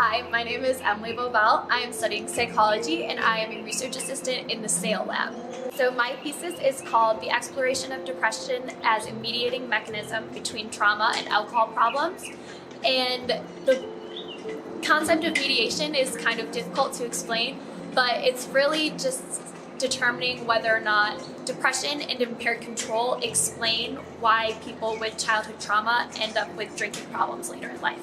Hi, my name is Emily Bobel. I am studying psychology and I am a research assistant in the SAIL lab. So my thesis is called The Exploration of Depression as a Mediating Mechanism Between Trauma and Alcohol Problems. And the concept of mediation is kind of difficult to explain, but it's really just determining whether or not depression and impaired control explain why people with childhood trauma end up with drinking problems later in life.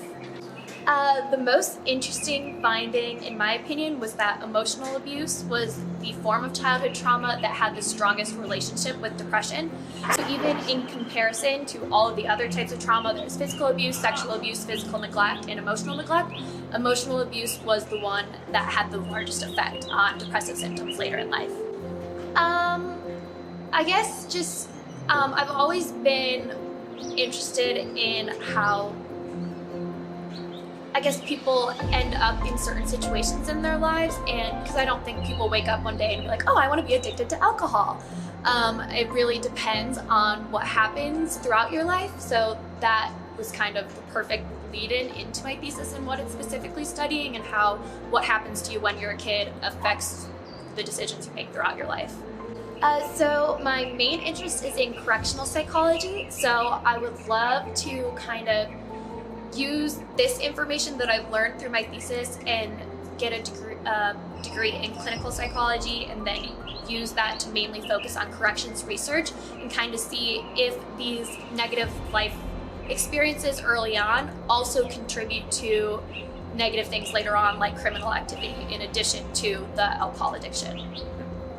The most interesting finding, in my opinion, was that emotional abuse was the form of childhood trauma that had the strongest relationship with depression. So even in comparison to all of the other types of trauma, there's physical abuse, sexual abuse, physical neglect, and emotional neglect. Emotional abuse was the one that had the largest effect on depressive symptoms later in life. I guess just, I've always been interested in how people end up in certain situations in their lives, and because I don't think people wake up one day and be like, oh, I want to be addicted to alcohol. It really depends on what happens throughout your life, so that was kind of the perfect lead-in into my thesis and what it's specifically studying, and how what happens to you when you're a kid affects the decisions you make throughout your life. So my main interest is in correctional psychology, so I would love to kind of use this information that I've learned through my thesis and get a degree in clinical psychology, and then use that to mainly focus on corrections research and kind of see if these negative life experiences early on also contribute to negative things later on, like criminal activity, in addition to the alcohol addiction.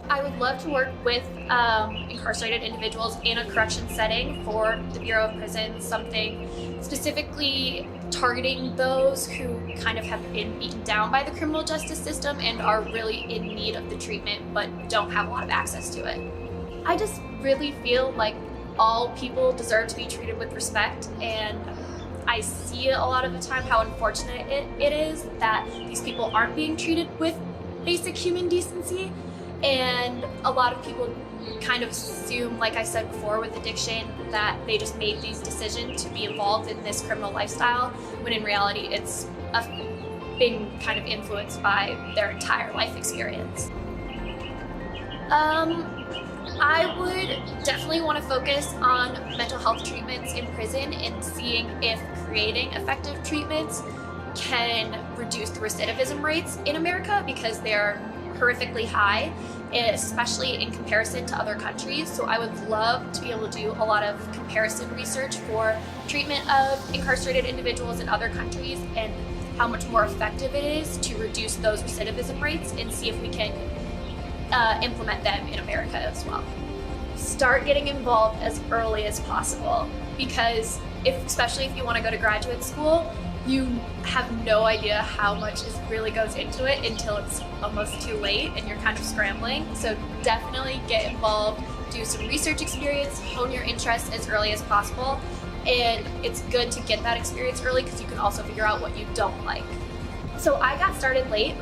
I would love to work with incarcerated individuals in a correction setting for the Bureau of Prisons, something specifically targeting those who kind of have been beaten down by the criminal justice system and are really in need of the treatment but don't have a lot of access to it. I just really feel like all people deserve to be treated with respect, and I see a lot of the time how unfortunate it is that these people aren't being treated with basic human decency. And a lot of people kind of assume, like I said before with addiction, that they just made these decisions to be involved in this criminal lifestyle, when in reality it's been kind of influenced by their entire life experience. I would definitely want to focus on mental health treatments in prison and seeing if creating effective treatments can reduce the recidivism rates in America, because they're horrifically high, especially in comparison to other countries. So I would love to be able to do a lot of comparison research for treatment of incarcerated individuals in other countries and how much more effective it is to reduce those recidivism rates, and see if we can implement them in America as well. Start getting involved as early as possible, because especially if you want to go to graduate school, you have no idea how much really goes into it until it's almost too late and you're kind of scrambling. So definitely get involved, do some research experience, hone your interests as early as possible. And it's good to get that experience early because you can also figure out what you don't like. So I got started late,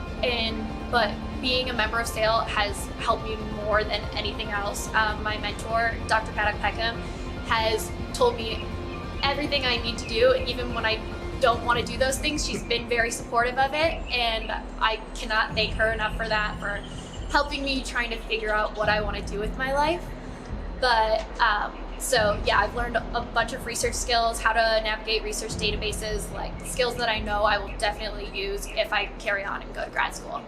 but being a member of SAIL has helped me more than anything else. My mentor, Dr. Paddock Peckham, has told me everything I need to do, and even when I don't want to do those things, she's been very supportive of it, and I cannot thank her enough for that, for helping me trying to figure out what I want to do with my life. But so yeah, I've learned a bunch of research skills, how to navigate research databases, like skills that I know I will definitely use if I carry on and go to grad school.